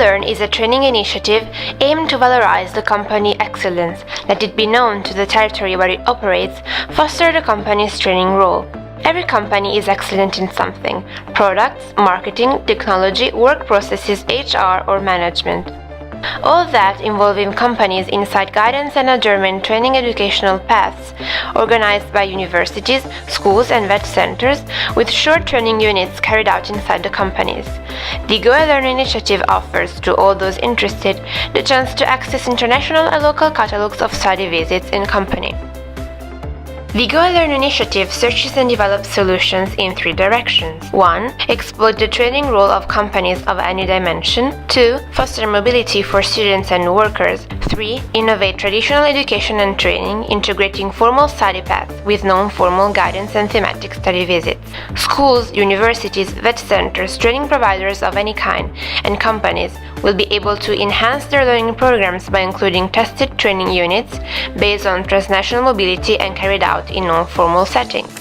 Learn is a training initiative aimed to valorize the company excellence, let it be known to the territory where it operates, foster the company's training role. Every company is excellent in something: products, marketing, technology, work processes, HR, or management. All that involving companies inside guidance and adjustment training educational paths, organized by universities, schools, and vet centers, with short training units carried out inside the companies. The Go and Learn initiative offers to all those interested the chance to access international and local catalogs of study visits in company. The Go and Learn initiative searches and develops solutions in 3 directions. 1. Exploit the training role of companies of any dimension. 2. Foster mobility for students and workers. 3. Innovate traditional education and training, integrating formal study paths with non-formal guidance and thematic study visits. Schools, universities, vet centers, training providers of any kind, and companies will be able to enhance their learning programs by including tested training units based on transnational mobility and carried out in non-formal settings.